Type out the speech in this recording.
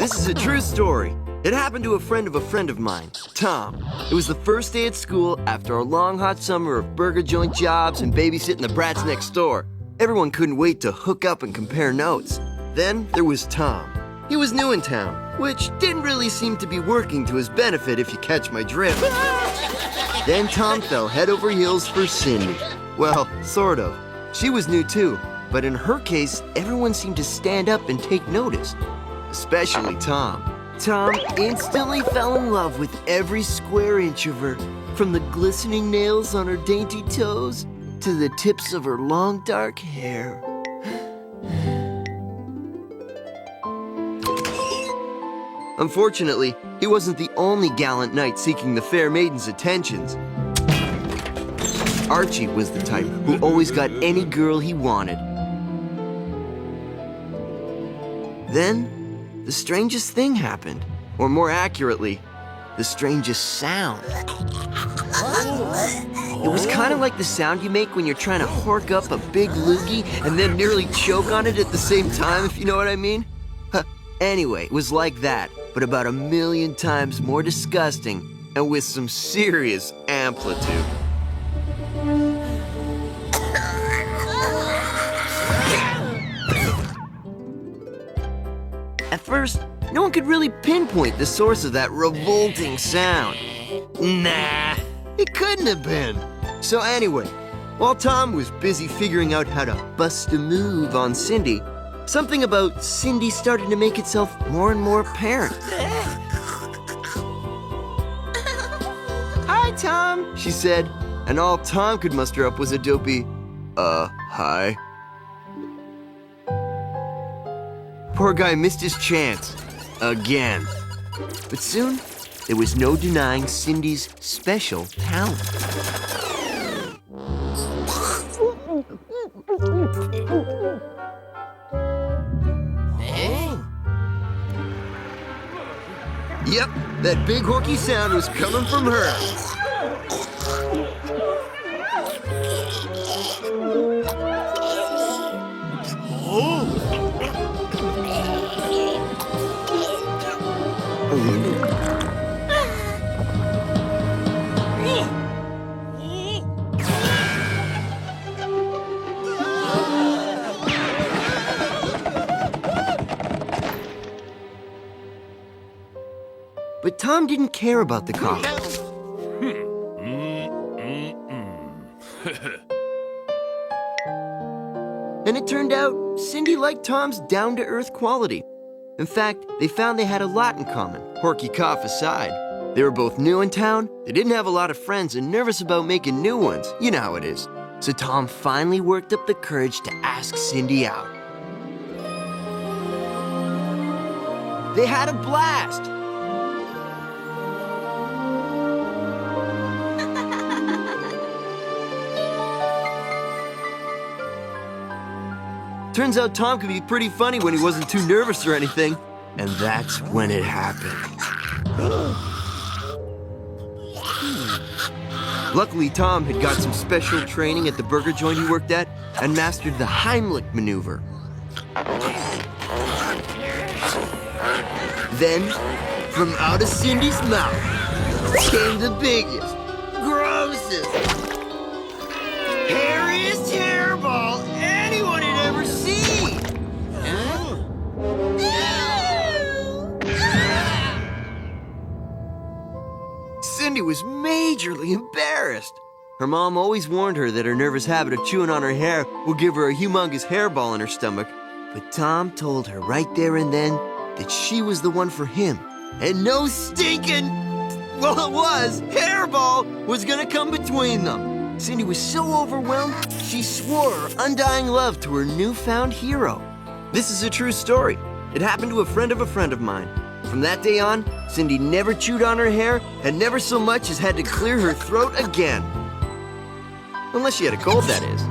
This is a true story. It happened to a friend of mine, Tom. It was the first day at school after a long, hot summer of burger joint jobs and babysitting the brats next door. Everyone couldn't wait to hook up and compare notes. Then there was Tom. He was new in town, which didn't really seem to be working to his benefit if you catch my drift. Then Tom fell head over heels for Cindy. Well, sort of. She was new too, but in her case, everyone seemed to stand up and take notice. Especially Tom. Tom instantly fell in love with every square inch of her, from the glistening nails on her dainty toes to the tips of her long dark hair. Unfortunately, he wasn't the only gallant knight seeking the fair maiden's attentions. Archie was the type who always got any girl he wanted. Then, the strangest thing happened, or more accurately, the strangest sound. It was kind of like the sound you make when you're trying to hork up a big loogie and then nearly choke on it at the same time, if you know what I mean. Anyway, it was like that, but about 1,000,000 times more disgusting and with some serious amplitude. At first, no one could really pinpoint the source of that revolting sound. Nah, it couldn't have been. So anyway, while Tom was busy figuring out how to bust a move on Cindy, something about Cindy started to make itself more and more apparent. "Hi, Tom," she said, and all Tom could muster up was a dopey, hi. Poor guy missed his chance. Again. But soon, there was no denying Cindy's special talent. Yep, that big Hoarky sound was coming from her. But Tom didn't care about the coffee. And it turned out Cindy liked Tom's down-to-earth quality. In fact, they found they had a lot in common, Hoarky cough aside. They were both new in town, they didn't have a lot of friends, and nervous about making new ones. You know how it is. So Tom finally worked up the courage to ask Cindy out. They had a blast. Turns out Tom could be pretty funny when he wasn't too nervous or anything. And that's when it happened. Luckily, Tom had got some special training at the burger joint he worked at and mastered the Heimlich maneuver. Then, from out of Cindy's mouth came the biggest, grossest, hairiest hairball anyone had ever seen. Cindy was majorly embarrassed. Her mom always warned her that her nervous habit of chewing on her hair would give her a humongous hairball in her stomach. But Tom told her right there and then that she was the one for him. And no stinking, well it was, hairball was gonna come between them. Cindy was so overwhelmed, she swore her undying love to her newfound hero. This is a true story. It happened to a friend of mine. From that day on, Cindy never chewed on her hair and never so much as had to clear her throat again. Unless she had a cold, that is.